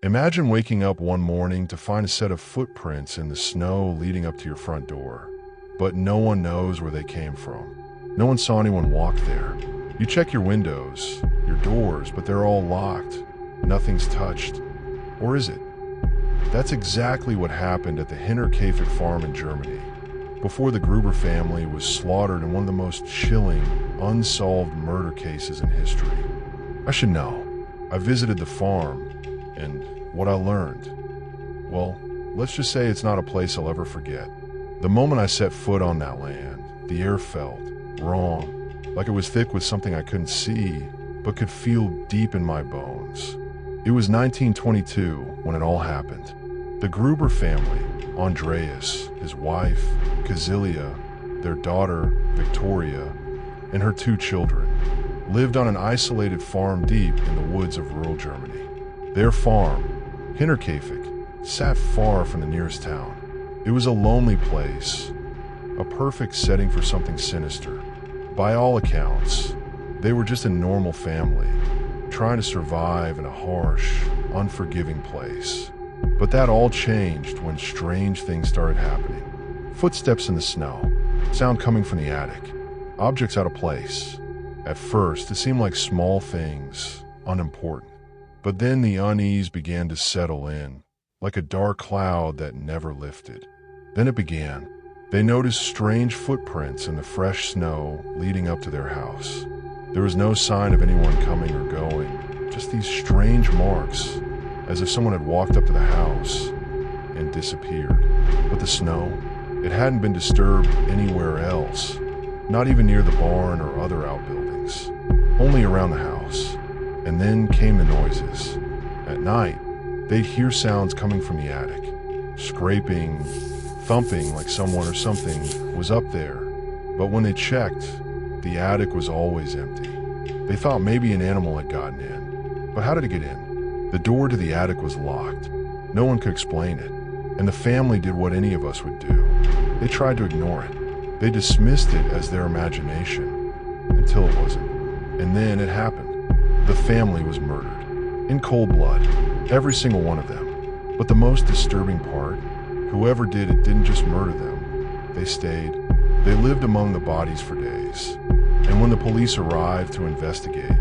Imagine waking up one morning to find a set of footprints in the snow leading up to your front door, but no one knows where they came from. No one saw anyone walk there. You check your windows, your doors, but they're all locked. Nothing's touched. Or is it? That's exactly what happened at the Hinterkaifeck farm in Germany, before the Gruber family was slaughtered in one of the most chilling, unsolved murder cases in history. I should know. I visited the farm, and what I learned, well, let's just say it's not a place I'll ever forget. The moment I set foot on that land, the air felt wrong, like it was thick with something I couldn't see, but could feel deep in my bones. It was 1922 when it all happened. The Gruber family, Andreas, his wife, Kazilia, their daughter, Victoria, and her 2 children, lived on an isolated farm deep in the woods of rural Germany. Their farm, Hinterkaifeck, sat far from the nearest town. It was a lonely place, a perfect setting for something sinister. By all accounts, they were just a normal family, trying to survive in a harsh, unforgiving place. But that all changed when strange things started happening. Footsteps in the snow, sound coming from the attic, objects out of place. At first, it seemed like small things, unimportant. But then the unease began to settle in, like a dark cloud that never lifted. Then it began. They noticed strange footprints in the fresh snow leading up to their house. There was no sign of anyone coming or going, just these strange marks, as if someone had walked up to the house and disappeared. But the snow, it hadn't been disturbed anywhere else, not even near the barn or other outbuildings, only around the house. And then came the noises. At night, they'd hear sounds coming from the attic, scraping, thumping like someone or something was up there. But when they checked, the attic was always empty. They thought maybe an animal had gotten in. But how did it get in? The door to the attic was locked. No one could explain it. And the family did what any of us would do. They tried to ignore it. They dismissed it as their imagination, until it wasn't. And then it happened. The family was murdered, in cold blood, every single one of them. But the most disturbing part, whoever did it didn't just murder them. They stayed. They lived among the bodies for days. And when the police arrived to investigate,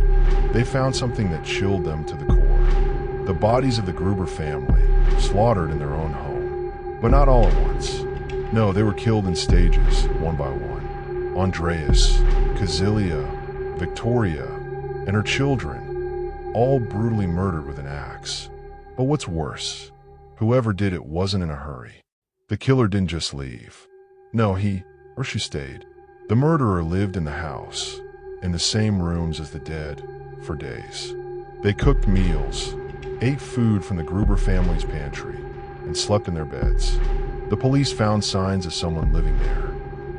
they found something that chilled them to the core. The bodies of the Gruber family, slaughtered in their own home. But not all at once. No, they were killed in stages, one by one. Andreas, Kazilia, Victoria, and her children, all brutally murdered with an axe. But what's worse, whoever did it wasn't in a hurry. The killer didn't just leave. No, he or she stayed. The murderer lived in the house, in the same rooms as the dead, for days. They cooked meals, ate food from the Gruber family's pantry, and slept in their beds. The police found signs of someone living there,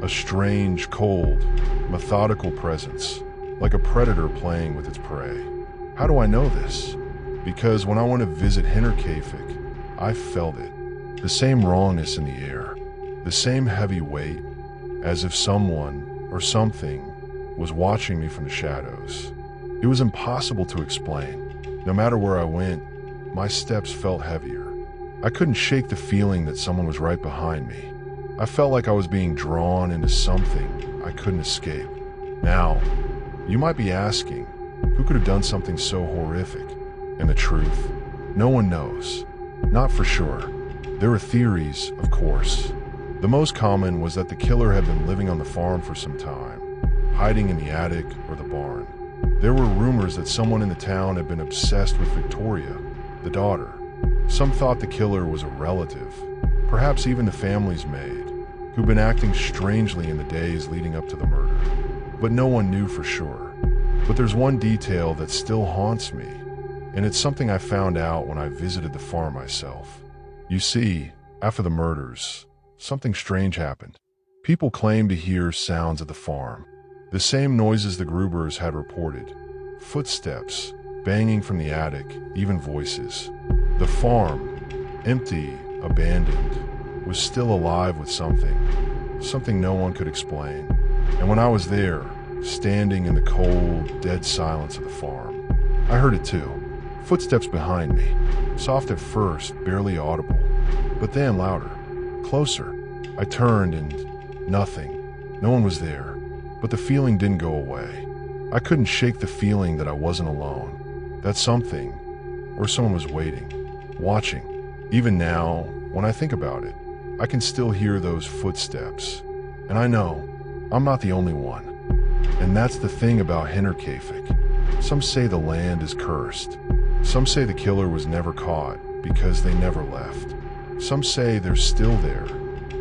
a strange, cold, methodical presence, like a predator playing with its prey. How do I know this? Because when I went to visit Hinterkaifeck, I felt it. The same rawness in the air, the same heavy weight, as if someone or something was watching me from the shadows. It was impossible to explain. No matter where I went, my steps felt heavier. I couldn't shake the feeling that someone was right behind me. I felt like I was being drawn into something I couldn't escape. Now, you might be asking, who could have done something so horrific? And the truth? No one knows. Not for sure. There are theories, of course. The most common was that the killer had been living on the farm for some time, hiding in the attic or the barn. There were rumors that someone in the town had been obsessed with Victoria, the daughter. Some thought the killer was a relative, perhaps even the family's maid, who'd been acting strangely in the days leading up to the murder. But no one knew for sure. But there's one detail that still haunts me, and it's something I found out when I visited the farm myself. You see, after the murders, something strange happened. People claimed to hear sounds at the farm, the same noises the Grubers had reported. Footsteps, banging from the attic, even voices. The farm, empty, abandoned, was still alive with something no one could explain. And when I was there, standing in the cold, dead silence of the farm, I heard it too. Footsteps behind me, soft at first, barely audible, but then louder, closer. I turned and nothing. No one was there, but the feeling didn't go away. I couldn't shake the feeling that I wasn't alone, that something, or someone was waiting, watching. Even now, when I think about it, I can still hear those footsteps. And I know, I'm not the only one. And that's the thing about Hinterkaifeck. Some say the land is cursed. Some say the killer was never caught because they never left. Some say they're still there,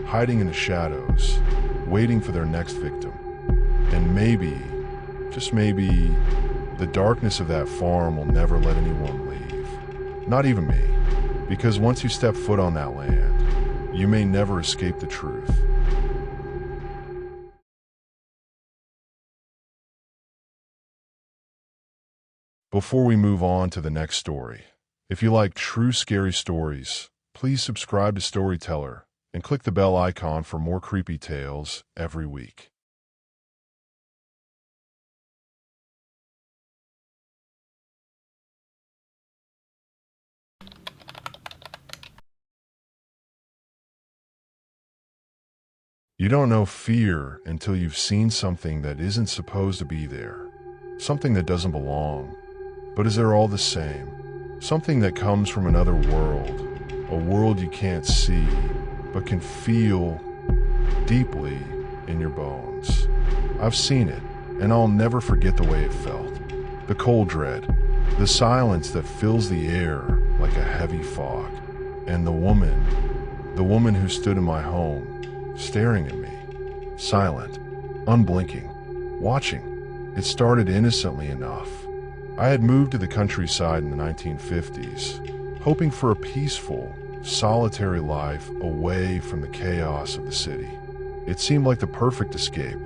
hiding in the shadows, waiting for their next victim. And maybe, just maybe, the darkness of that farm will never let anyone leave. Not even me, because once you step foot on that land, you may never escape the truth. Before we move on to the next story, if you like true scary stories, please subscribe to Storyteller and click the bell icon for more creepy tales every week. You don't know fear until you've seen something that isn't supposed to be there, something that doesn't belong, but is there all the same, something that comes from another world, a world you can't see, but can feel deeply in your bones. I've seen it, and I'll never forget the way it felt. The cold dread, the silence that fills the air like a heavy fog, and the woman who stood in my home, staring at me, silent, unblinking, watching. It started innocently enough. I had moved to the countryside in the 1950s, hoping for a peaceful, solitary life away from the chaos of the city. It seemed like the perfect escape.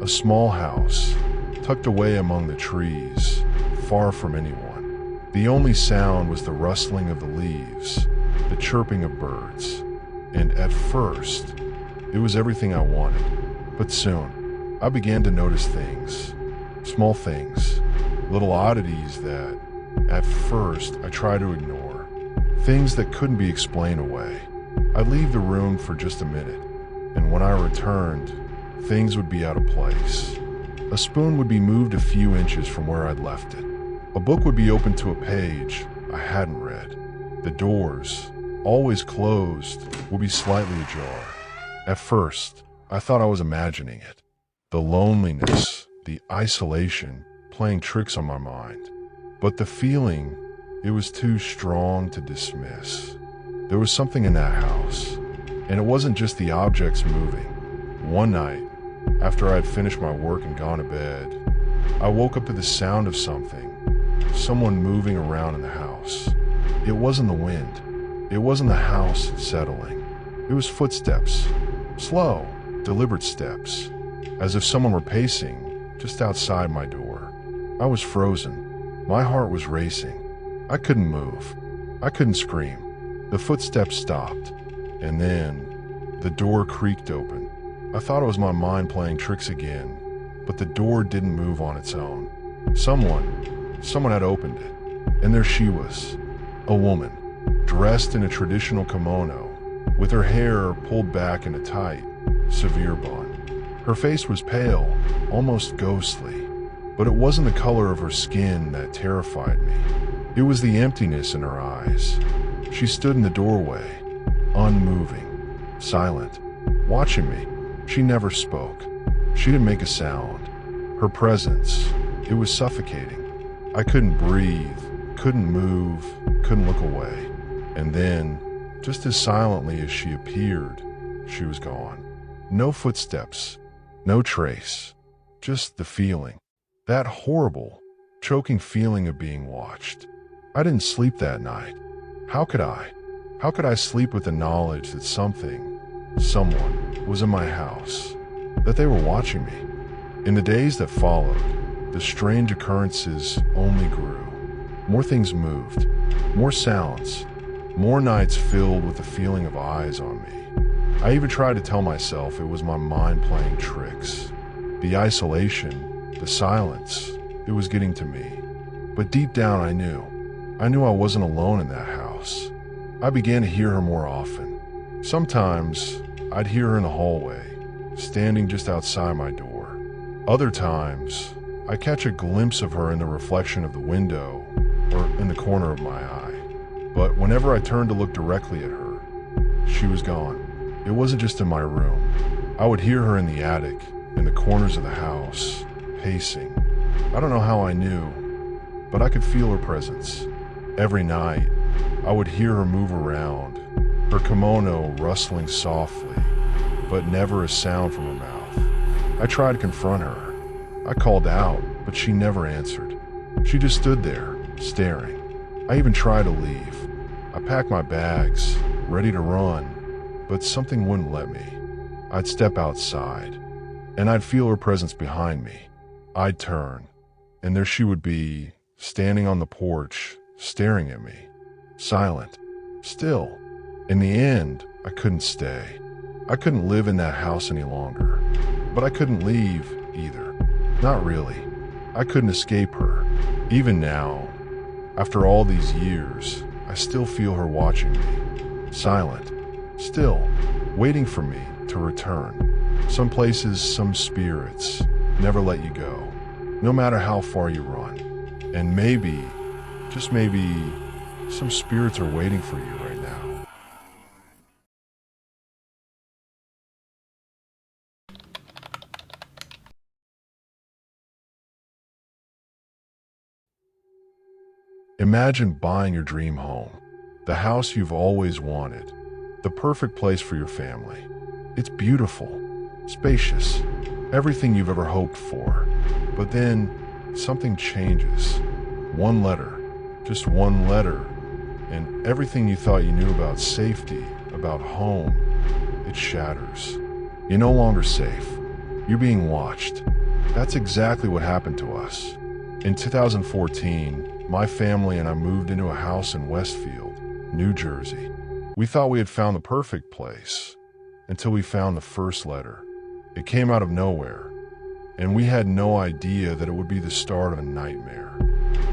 A small house, tucked away among the trees, far from anyone. The only sound was the rustling of the leaves, the chirping of birds. And at first, it was everything I wanted. But soon, I began to notice things, small things, little oddities that, at first, I tried to ignore. Things that couldn't be explained away. I'd leave the room for just a minute, and when I returned, things would be out of place. A spoon would be moved a few inches from where I'd left it. A book would be opened to a page I hadn't read. The doors, always closed, would be slightly ajar. At first, I thought I was imagining it. The loneliness, the isolation, playing tricks on my mind. But the feeling, it was too strong to dismiss. There was something in that house, and it wasn't just the objects moving. One night, after I had finished my work and gone to bed, I woke up to the sound of someone moving around in the house. It wasn't the wind. It wasn't the house settling. It was footsteps. Slow, deliberate steps, as if someone were pacing just outside my door. I was frozen. My heart was racing. I couldn't move. I couldn't scream. The footsteps stopped, and then the door creaked open. I thought it was my mind playing tricks again, but the door didn't move on its own. Someone had opened it, and there she was, a woman, dressed in a traditional kimono, with her hair pulled back in a tight, severe bun. Her face was pale, almost ghostly, but it wasn't the color of her skin that terrified me. It was the emptiness in her eyes. She stood in the doorway, unmoving, silent, watching me. She never spoke. She didn't make a sound. Her presence, it was suffocating. I couldn't breathe, couldn't move, couldn't look away. And then, just as silently as she appeared, she was gone. No footsteps, no trace, just the feeling. That horrible, choking feeling of being watched. I didn't sleep that night. How could I? How could I sleep with the knowledge that someone was in my house, that they were watching me? In the days that followed, the strange occurrences only grew. More things moved, more sounds, more nights filled with the feeling of eyes on me. I even tried to tell myself it was my mind playing tricks. The isolation, the silence, it was getting to me. But deep down I I knew I wasn't alone in that house. I began to hear her more often. Sometimes I'd hear her in the hallway, standing just outside my door. Other times, I'd catch a glimpse of her in the reflection of the window or in the corner of my eye. But whenever I turned to look directly at her, she was gone. It wasn't just in my room. I would hear her in the attic, in the corners of the house, pacing. I don't know how I knew, but I could feel her presence. Every night, I would hear her move around, her kimono rustling softly, but never a sound from her mouth. I tried to confront her. I called out, but she never answered. She just stood there, staring. I even tried to leave. I packed my bags, ready to run, but something wouldn't let me. I'd step outside, and I'd feel her presence behind me. I'd turn, and there she would be, standing on the porch, staring at me. Silent. Still. In the end, I couldn't stay. I couldn't live in that house any longer. But I couldn't leave, either. Not really. I couldn't escape her. Even now, after all these years, I still feel her watching me. Silent. Still. Waiting for me to return. Some places, some spirits, never let you go. No matter how far you run. And maybe, just maybe, some spirits are waiting for you right now. Imagine buying your dream home, the house you've always wanted, the perfect place for your family. It's beautiful, spacious, everything you've ever hoped for. But then, something changes. One letter, just one letter, and everything you thought you knew about safety, about home, it shatters. You're no longer safe. You're being watched. That's exactly what happened to us. In 2014, my family and I moved into a house in Westfield, New Jersey. We thought we had found the perfect place, until we found the first letter. It came out of nowhere, and we had no idea that it would be the start of a nightmare.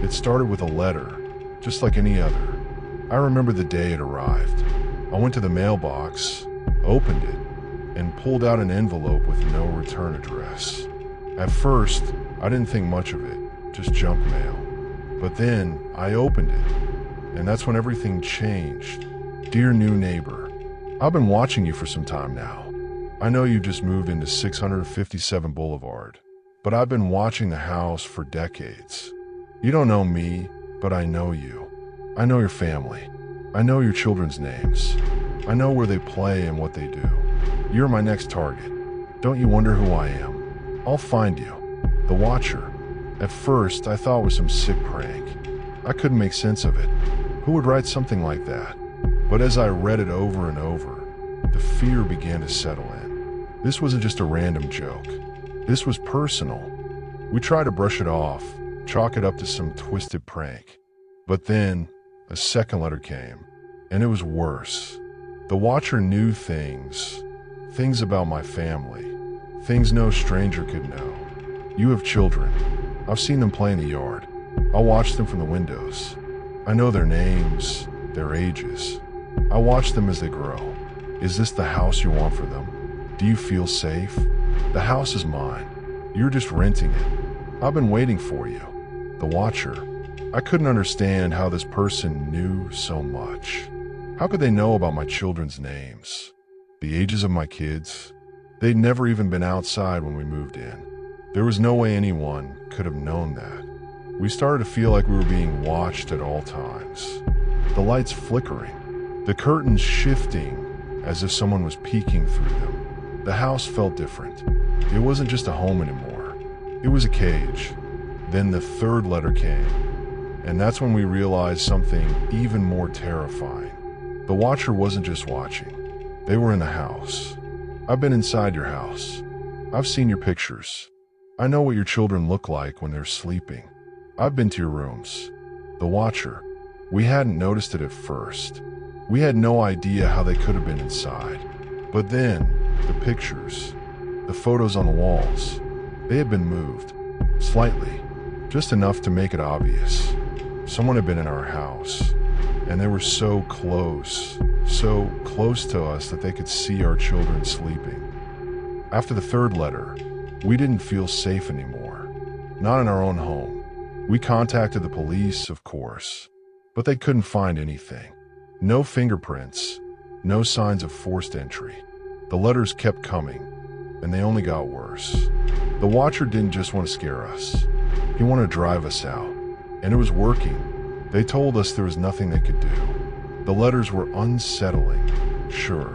It started with a letter, just like any other. I remember the day it arrived. I went to the mailbox, opened it, and pulled out an envelope with no return address. At first, I didn't think much of it, just junk mail. But then, I opened it, and that's when everything changed. Dear new neighbor, I've been watching you for some time now. I know you just moved into 657 Boulevard, but I've been watching the house for decades. You don't know me, but I know you. I know your family. I know your children's names. I know where they play and what they do. You're my next target. Don't you wonder who I am? I'll find you. The Watcher. At first, I thought it was some sick prank. I couldn't make sense of it. Who would write something like that? But as I read it over and over, the fear began to settle in. This wasn't just a random joke. This was personal. We tried to brush it off, chalk it up to some twisted prank. But then, a second letter came, and it was worse. The Watcher knew things about my family, things no stranger could know. You have children. I've seen them play in the yard. I'll watch them from the windows. I know their names, their ages. I watch them as they grow. Is this the house you want for them? Do you feel safe? The house is mine. You're just renting it. I've been waiting for you. The Watcher. I couldn't understand how this person knew so much. How could they know about my children's names? The ages of my kids? They'd never even been outside when we moved in. There was no way anyone could have known that. We started to feel like we were being watched at all times. The lights flickering, the curtains shifting as if someone was peeking through them. The house felt different. It wasn't just a home anymore. It was a cage. Then the third letter came, and that's when we realized something even more terrifying. The Watcher wasn't just watching. They were in the house. I've been inside your house. I've seen your pictures. I know what your children look like when they're sleeping. I've been to your rooms. The Watcher. We hadn't noticed it at first. We had no idea how they could have been inside. But then, the pictures, the photos on the walls, they had been moved. Slightly. Just enough to make it obvious. Someone had been in our house, and they were so close to us that they could see our children sleeping. After the third letter, we didn't feel safe anymore. Not in our own home. We contacted the police, of course, but they couldn't find anything. No fingerprints, no signs of forced entry. The letters kept coming, and they only got worse. The Watcher didn't just want to scare us. He wanted to drive us out, and it was working. They told us there was nothing they could do. The letters were unsettling, sure,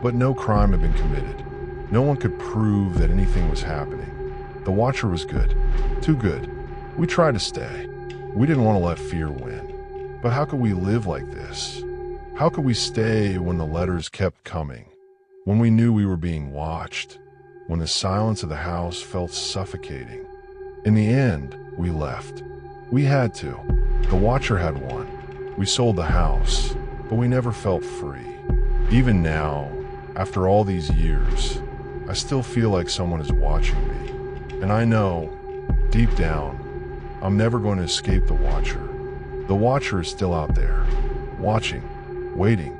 but no crime had been committed. No one could prove that anything was happening. The Watcher was good, too good. We tried to stay. We didn't want to let fear win. But how could we live like this? How could we stay when the letters kept coming? When we knew we were being watched? When the silence of the house felt suffocating? In the end, we left. We had to. The Watcher had won. We sold the house, but we never felt free. Even now, after all these years, I still feel like someone is watching me. And I know, deep down, I'm never going to escape the Watcher. The Watcher is still out there, watching, waiting,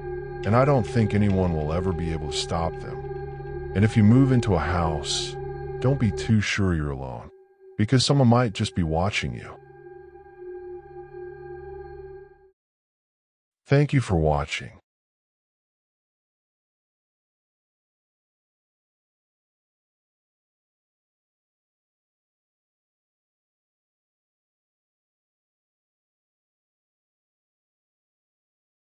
and I don't think anyone will ever be able to stop them. And if you move into a house, don't be too sure you're alone, because someone might just be watching you. Thank you for watching.